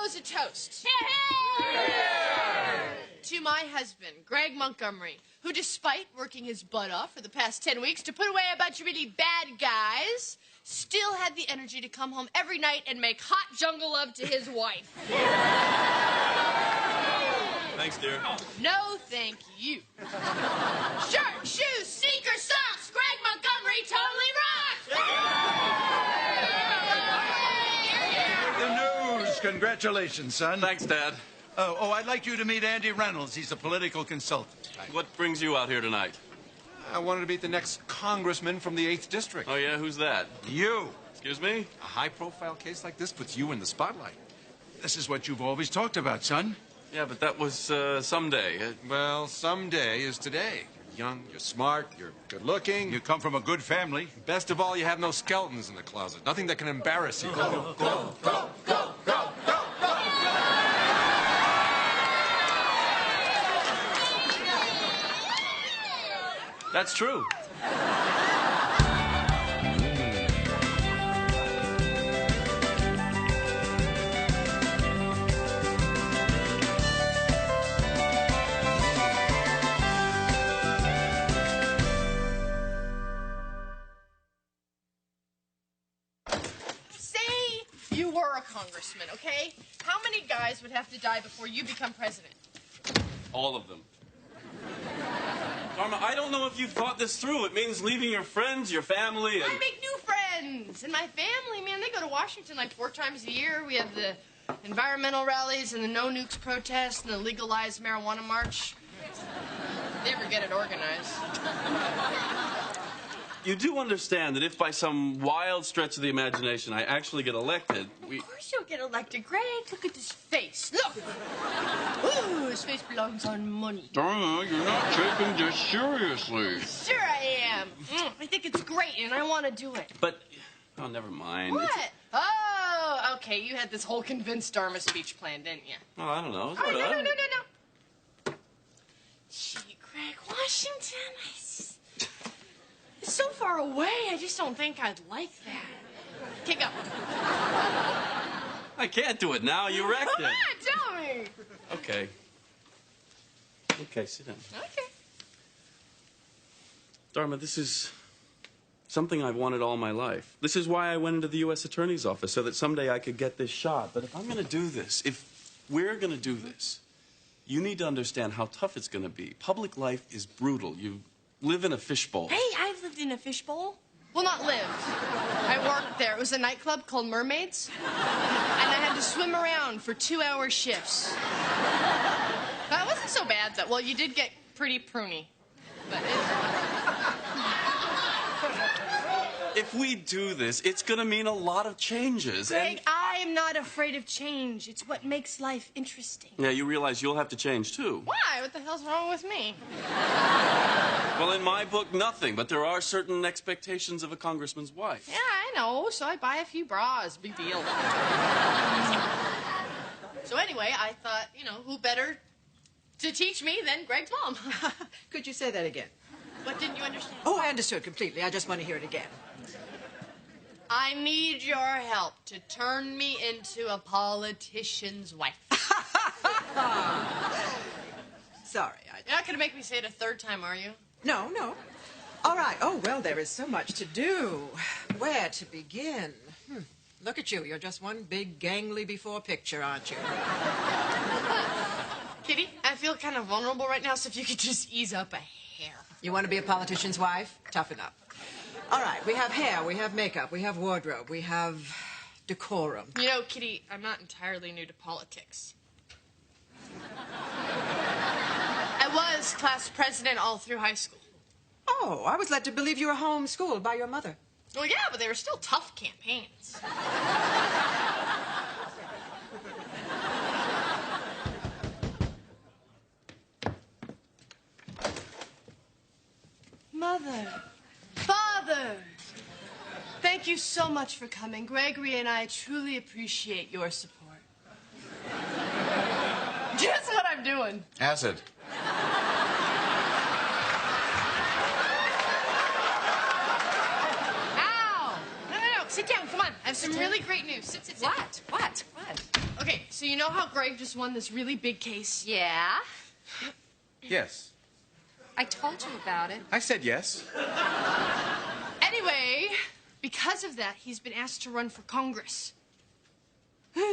propose a toast. To my husband, Greg Montgomery, who despite working his butt off for the past 10 weeks to put away a bunch of really bad guys, still had the energy to come home every night and make hot jungle love to his wife. Thanks, dear. No, thank you. Shirt, shoes, sneakers, socks, Greg Montgomery totally rocks! The news. Congratulations, son. Thanks, Dad. Oh, I'd like you to meet Andy Reynolds. He's a political consultant. What brings you out here tonight? I wanted to meet the next congressman from the 8th District. Oh, yeah? Who's that? You. Excuse me? A high-profile case like this puts you in the spotlight. This is what you've always talked about, son. Yeah, but that was someday. Well, someday is today. You're young, you're smart, you're good-looking. You come from a good family. Best of all, you have no skeletons in the closet. Nothing that can embarrass you. Go, go, go, go, go, go, go! That's true. Say you were a congressman, okay? How many guys would have to die before you become president? All of them. Dharma, I don't know if you've thought this through. It means leaving your friends, your family, and... I make new friends. And my family, man, they go to Washington like 4 times a year. We have the environmental rallies and the no nukes protest and the legalized marijuana march. They ever get it organized. You do understand that if by some wild stretch of the imagination I actually get elected, Of course you'll get elected, Greg. Look at this face. Look. Ooh, his face belongs on money. Dharma, you're not taking this seriously. Sure I am. I think it's great, and I want to do it. But, oh, never mind. What? Oh, okay. You had this whole convinced Dharma speech planned, didn't you? Oh, I don't know. Oh, no. Gee, Greg, Washington, it's so far away. I just don't think I'd like that. Kick up. I can't do it now. You wrecked Come it. on, tell me. Okay. Okay, sit down. Okay. Dharma, this is something I've wanted all my life. This is why I went into the U.S. Attorney's office, so that someday I could get this shot. But if I'm going to do this, if we're going to do this, you need to understand how tough it's going to be. Public life is brutal. You live in a fishbowl. Hey, I've lived in a fishbowl. Well, not lived. I worked there. It was a nightclub called Mermaids. And I had to swim around for 2-hour shifts. That wasn't so bad, though. Well, you did get pretty pruny. But If we do this, it's going to mean a lot of changes. Greg, I'm not afraid of change. It's what makes life interesting. Yeah, you realize you'll have to change, too. Why? What the hell's wrong with me? Well, in my book, nothing. But there are certain expectations of a congressman's wife. Yeah, I know. So I buy a few bras. Big deal. So anyway, I thought, who better to teach me than Greg's mom? Could you say that again? What didn't you understand? Oh, I understood completely. I just want to hear it again. I need your help to turn me into a politician's wife. Sorry, You're not going to make me say it a 3rd time, are you? No. All right. Oh, well, there is so much to do. Where to begin? Look at you. You're just one big gangly before picture, aren't you? Kitty, I feel kind of vulnerable right now, so if you could just ease up a hair. You want to be a politician's wife? Toughen up. All right. We have hair. We have makeup. We have wardrobe. We have decorum. Kitty, I'm not entirely new to politics. I was class president all through high school. Oh, I was led to believe you were homeschooled by your mother. Well, yeah, but they were still tough campaigns. Mother, Father, thank you so much for coming. Gregory and I truly appreciate your support. Guess what I'm doing? Acid. sit down. Come on. I have some really great news. Sit. What? Okay, so you know how Greg just won this really big case? Yeah? Yes. I told you about it. I said yes. Anyway, because of that, he's been asked to run for Congress.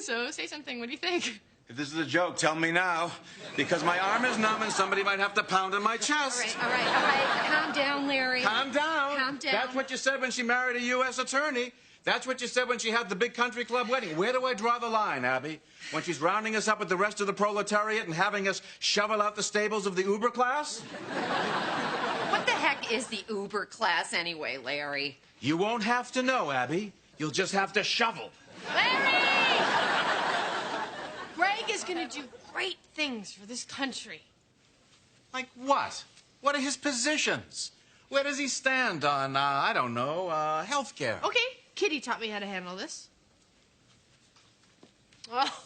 So, say something. What do you think? If this is a joke, tell me now. Because my arm is numb and somebody might have to pound in my chest. All right. Calm down, Larry. Calm down. Calm down. That's what you said when she married a U.S. attorney. That's what you said when she had the big country club wedding. Where do I draw the line, Abby? When she's rounding us up with the rest of the proletariat and having us shovel out the stables of the Uber class? What the heck is the Uber class anyway, Larry? You won't have to know, Abby. You'll just have to shovel. Larry! Greg is going to do great things for this country. Like what? What are his positions? Where does he stand on, I don't know, health care? Okay, Kitty taught me how to handle this. Oh,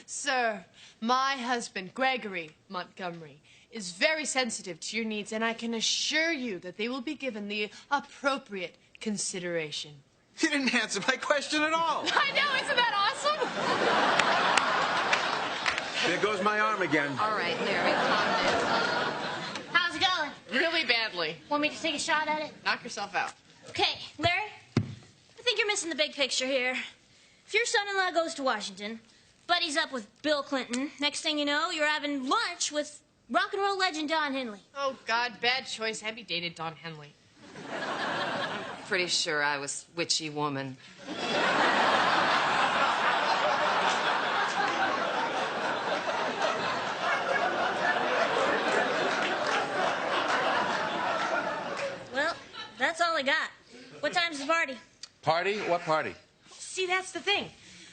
sir, my husband, Gregory Montgomery, is very sensitive to your needs, and I can assure you that they will be given the appropriate consideration. You didn't answer my question at all. I know, isn't that awesome? There goes my arm again. All right, Larry, calm down. How's it going? Really badly. Want me to take a shot at it? Knock yourself out. Okay, Larry, I think you're missing the big picture here. If your son-in-law goes to Washington, buddies up with Bill Clinton, next thing you know, you're having lunch with rock and roll legend Don Henley. Oh, God, bad choice. Abby dated Don Henley. Pretty sure I was witchy woman. Well, that's all I got. What time's the party? Party? What party? See, that's the thing.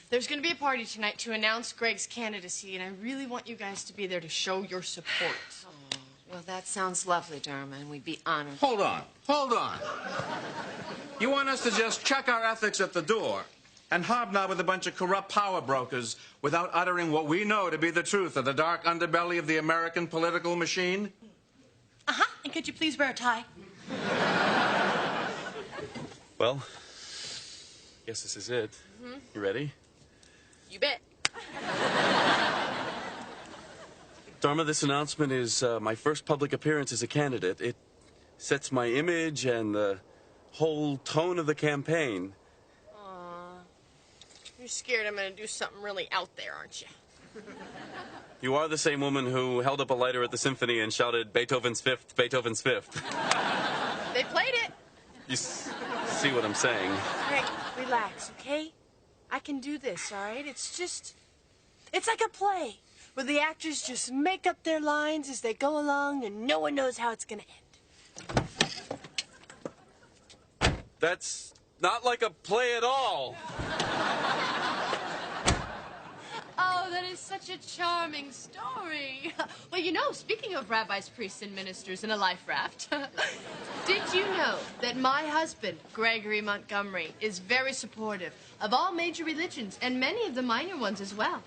There's going to be a party tonight to announce Greg's candidacy, and I really want you guys to be there to show your support. Well, that sounds lovely, Dharma, and we'd be honored. Hold on. You want us to just check our ethics at the door and hobnob with a bunch of corrupt power brokers without uttering what we know to be the truth of the dark underbelly of the American political machine? Uh-huh. And could you please wear a tie? Well, guess this is it. You ready? You bet. Dharma, this announcement is my first public appearance as a candidate. It sets my image and the whole tone of the campaign. You're scared I'm going to do something really out there, aren't you? You are the same woman who held up a lighter at the symphony and shouted, Beethoven's Fifth, Beethoven's Fifth. They played it. You see what I'm saying? Greg, relax, okay? I can do this, all right? It's like a play where the actors just make up their lines as they go along and no one knows how it's going to end. That's not like a play at all. Oh, that is such a charming story. Well, you know, speaking of rabbis, priests, and ministers in a life raft, did you know that my husband, Gregory Montgomery, is very supportive of all major religions and many of the minor ones as well?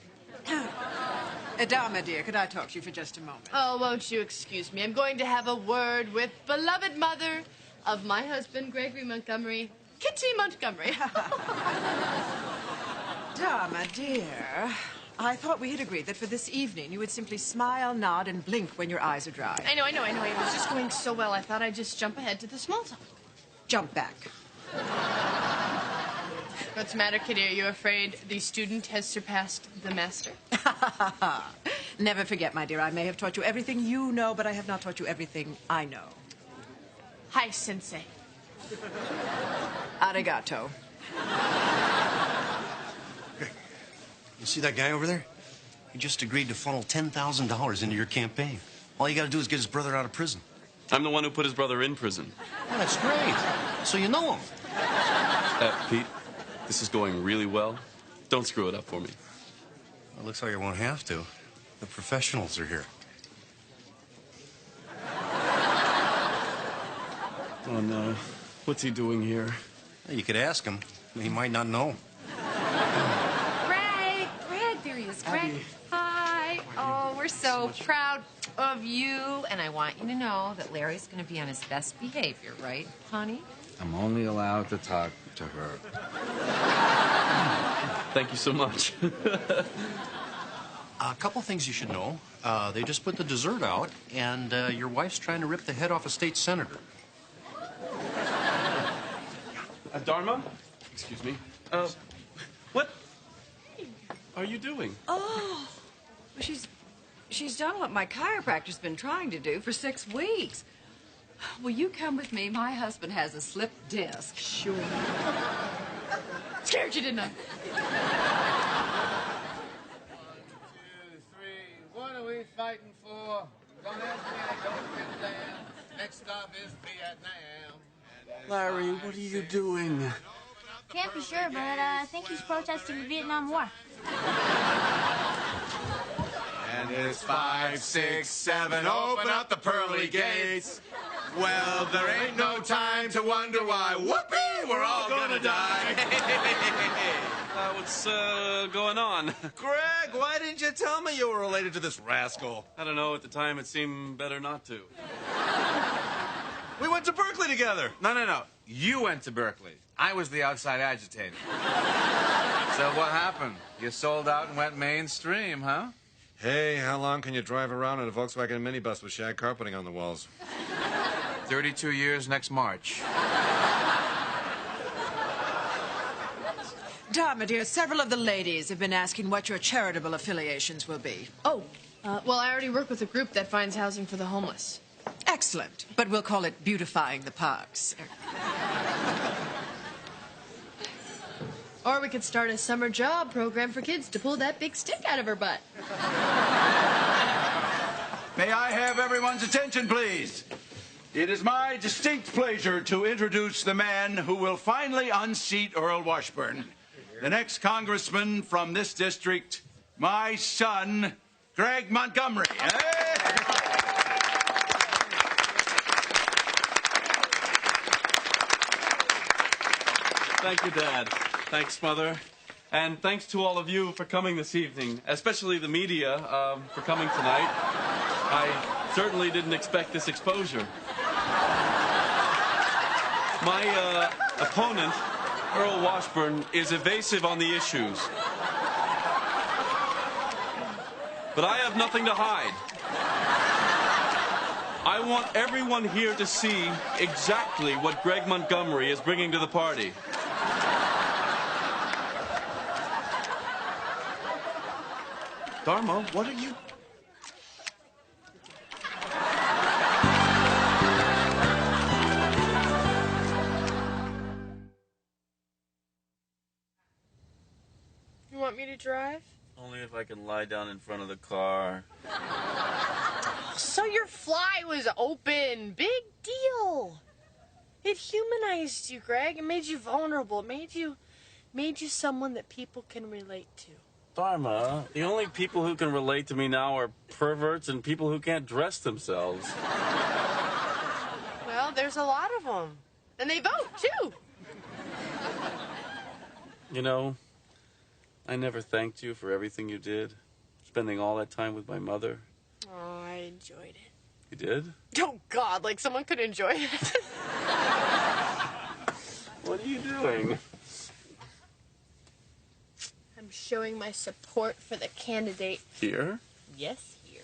Dharma, dear, could I talk to you for just a moment? Oh, won't you excuse me? I'm going to have a word with beloved mother of my husband, Gregory Montgomery, Kitty Montgomery. Dharma, dear, I thought we had agreed that for this evening you would simply smile, nod, and blink when your eyes are dry. I know. It was just going so well, I thought I'd just jump ahead to the small talk. Jump back. What's the matter, Kitty? Are you afraid the student has surpassed the master? Never forget, my dear, I may have taught you everything you know, but I have not taught you everything I know. Hi, Sensei. Arigato. You see that guy over there? He just agreed to funnel $10,000 into your campaign. All you got to do is get his brother out of prison. I'm the one who put his brother in prison. Oh, that's great. So you know him. Pete, this is going really well. Don't screw it up for me. Well, looks like I won't have to. The professionals are here. Oh, no. What's he doing here? Well, you could ask him. He might not know. Greg, there he is. Greg, hi. Oh, we're so proud of you. And I want you to know that Larry's going to be on his best behavior, right, honey? I'm only allowed to talk to her. Thank you so much. A couple things you should know. They just put the dessert out, and your wife's trying to rip the head off a state senator. Dharma? Excuse me. What are you doing? Oh, she's done what my chiropractor's been trying to do for 6 weeks. Will you come with me? My husband has a slip disc. Sure. Scared you, didn't I? 1, 2, 3. What are we fighting for? Don't ask me, I don't give a damn. Next stop is Vietnam. Larry, what are you doing? Can't be sure, but I think he's protesting the Vietnam War. And it's 5, 6, 7, open up the pearly gates. Well, there ain't no time to wonder why. Whoopee, we're all gonna die. What's going on? Greg, why didn't you tell me you were related to this rascal? I don't know. At the time, it seemed better not to. We went to Berkeley together. No. You went to Berkeley. I was the outside agitator. So what happened? You sold out and went mainstream, huh? Hey, how long can you drive around in a Volkswagen minibus with shag carpeting on the walls? 32 years next March. Dharma, dear, several of the ladies have been asking what your charitable affiliations will be. Oh, well, I already work with a group that finds housing for the homeless. Excellent, but we'll call it beautifying the parks. Or we could start a summer job program for kids to pull that big stick out of her butt. May I have everyone's attention, please? It is my distinct pleasure to introduce the man who will finally unseat Earl Washburn, the next congressman from this district, my son, Greg Montgomery. Thank you, Dad. Thanks, Mother. And thanks to all of you for coming this evening, especially the media for coming tonight. I certainly didn't expect this exposure. My opponent, Earl Washburn, is evasive on the issues. But I have nothing to hide. I want everyone here to see exactly what Greg Montgomery is bringing to the party. Dharma, what are you... You want me to drive? Only if I can lie down in front of the car. So your fly was open. Big deal. It humanized you, Greg. It made you vulnerable. It made you someone that people can relate to. Dharma, the only people who can relate to me now are perverts and people who can't dress themselves. Well, there's a lot of them. And they vote, too. You know, I never thanked you for everything you did. Spending all that time with my mother. Oh, I enjoyed it. You did? Oh, God, like someone could enjoy it. What are you doing? I'm showing my support for the candidate. Here? Yes, here.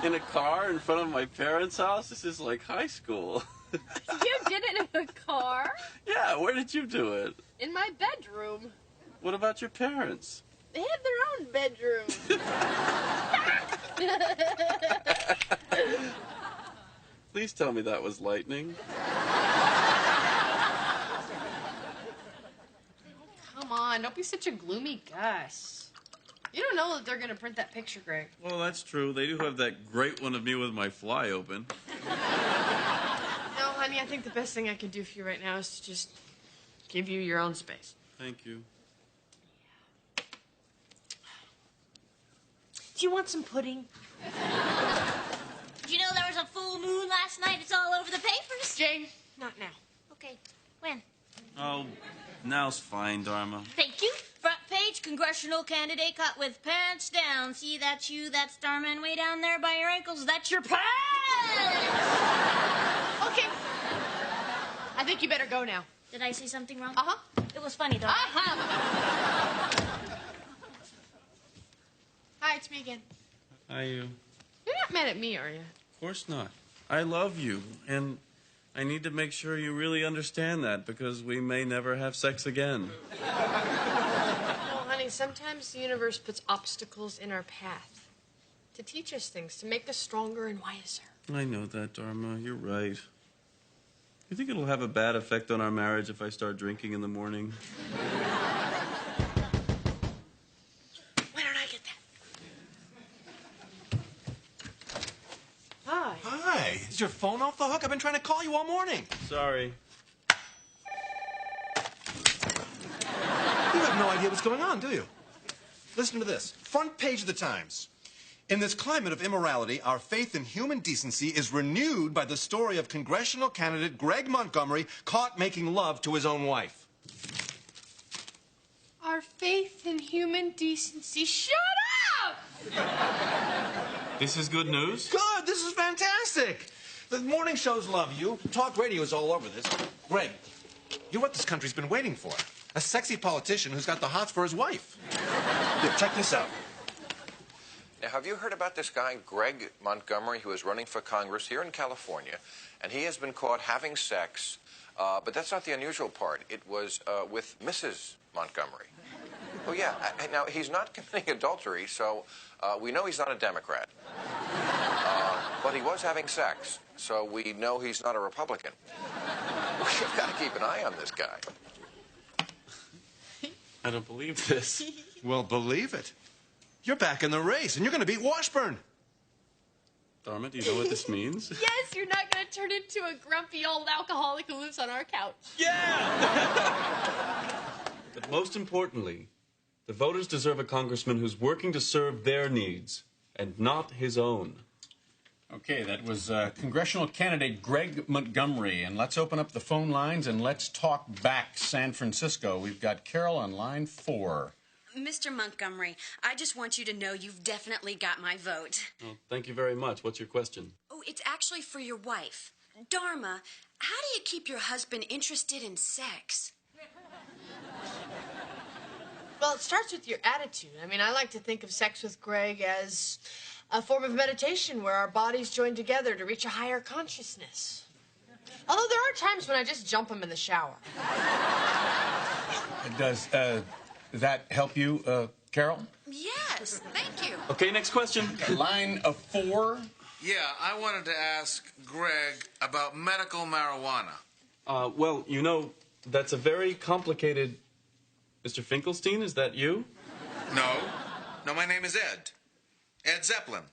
In a car in front of my parents' house? This is like high school. You did it in the car? Yeah, where did you do it? In my bedroom. What about your parents? They have their own bedroom. Please tell me that was lightning. Come on, don't be such a gloomy Gus. You don't know that they're going to print that picture, Greg. Well, that's true. They do have that great one of me with my fly open. No, honey, I think the best thing I can do for you right now is to just give you your own space. Thank you. Do you want some pudding? Did you know there was a full moon last night? It's all over the papers. Jane, not now. Okay, when? Oh, now's fine, Dharma. Thank you. Front page, congressional candidate caught with pants down. See, that's you, that's Starman way down there by your ankles. That's your pants! Okay, I think you better go now. Did I say something wrong? Uh-huh. It was funny, though. Uh-huh. Hi, it's me again. Hi, you. You're not mad at me, are you? Of course not. I love you, and I need to make sure you really understand that because we may never have sex again. No, honey, sometimes the universe puts obstacles in our path to teach us things, to make us stronger and wiser. I know that, Dharma. You're right. You think it'll have a bad effect on our marriage if I start drinking in the morning? Why don't I get that? Hi. Hi. Is your phone off the hook? I've been trying to call you all morning. Sorry. You have no idea what's going on, do you? Listen to this. Front page of the Times. In this climate of immorality, our faith in human decency is renewed by the story of congressional candidate Greg Montgomery caught making love to his own wife. Our faith in human decency. Shut up! This is good news? Good. This is fantastic. The morning shows love you. Talk radio is all over this. Greg, you're what this country's been waiting for. A sexy politician who's got the hots for his wife. Here, check this out. Now, have you heard about this guy, Greg Montgomery, who is running for Congress here in California, and he has been caught having sex, but that's not the unusual part. It was with Mrs. Montgomery. Oh, yeah. Now, he's not committing adultery, so we know he's not a Democrat. But he was having sex, so we know he's not a Republican. We've got to keep an eye on this guy. I don't believe this. Well, believe it. You're back in the race, and you're going to beat Washburn. Dharma, do you know what this means? Yes, you're not going to turn into a grumpy old alcoholic who lives on our couch. Yeah! But most importantly, the voters deserve a congressman who's working to serve their needs and not his own. Okay, that was congressional candidate Greg Montgomery. And let's open up the phone lines and let's talk back San Francisco. We've got Carol on line 4. Mr. Montgomery, I just want you to know you've definitely got my vote. Well, thank you very much. What's your question? Oh, it's actually for your wife. Dharma, how do you keep your husband interested in sex? Well, it starts with your attitude. I mean, I like to think of sex with Greg as a form of meditation where our bodies join together to reach a higher consciousness. Although there are times when I just jump him in the shower. Does that help you, Carol? Yes, thank you. Okay, next question. Line of 4. Yeah, I wanted to ask Greg about medical marijuana. Well, you know, that's a very complicated... Mr. Finkelstein, is that you? No. No, my name is Ed. Ed Zeppelin.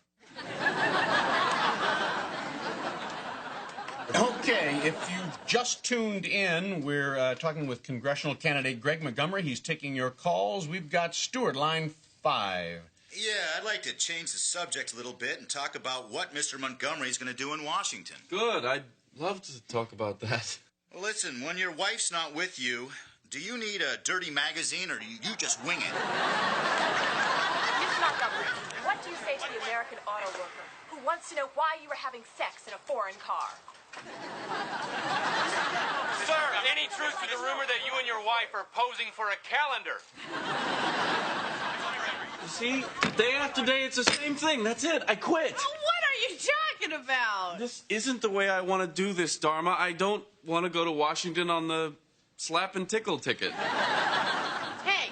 Okay, if you've just tuned in, we're talking with congressional candidate Greg Montgomery. He's taking your calls. We've got Stuart, line 5. Yeah, I'd like to change the subject a little bit and talk about what Mr. Montgomery is going to do in Washington. Good. I'd love to talk about that. Well, listen, when your wife's not with you, do you need a dirty magazine or do you just wing it? Mr. Montgomery, what do you say to the American auto worker who wants to know why you were having sex in a foreign car? Sir, any truth to the rumor that you and your wife are posing for a calendar? You see, day after day, it's the same thing. That's it. I quit. Oh, what are you talking about? This isn't the way I want to do this, Dharma. I don't want to go to Washington on the slap and tickle ticket. Hey,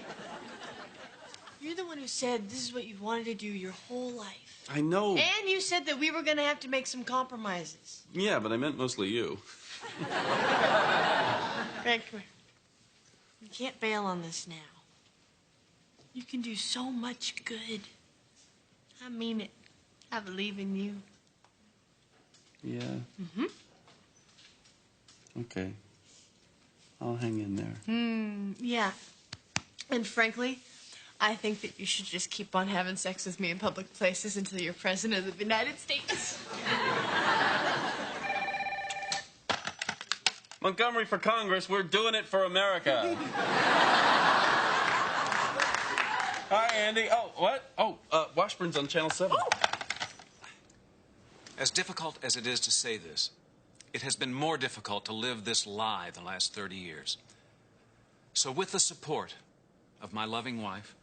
you're the one who said this is what you've wanted to do your whole life. I know. And you said that we were going to have to make some compromises. Yeah, but I meant mostly you. Greg, come here. You can't bail on this now. You can do so much good. I mean it. I believe in you. Yeah. Mm-hmm. Okay. I'll hang in there. Yeah. And frankly, I think that you should just keep on having sex with me in public places until you're president of the United States. Montgomery for Congress, we're doing it for America. Hi, Andy. Oh, what? Oh, Washburn's on Channel 7. As difficult as it is to say this, it has been more difficult to live this lie the last 30 years. So with the support of my loving wife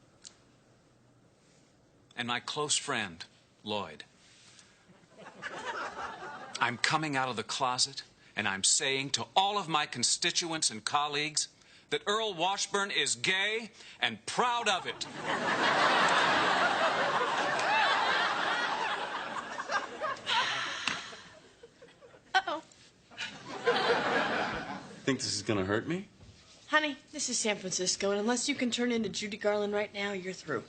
and my close friend, Lloyd, I'm coming out of the closet and I'm saying to all of my constituents and colleagues that Earl Washburn is gay and proud of it. Uh-oh. Think this is gonna hurt me? Honey, this is San Francisco, and unless you can turn into Judy Garland right now, you're through.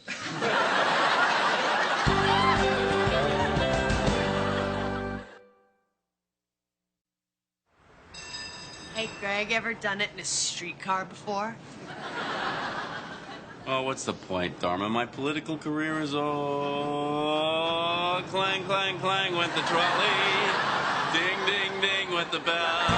Hey, Greg, ever done it in a streetcar before? Oh, what's the point, Dharma? My political career is all clang, clang, clang went the trolley. Ding, ding, ding went the bell.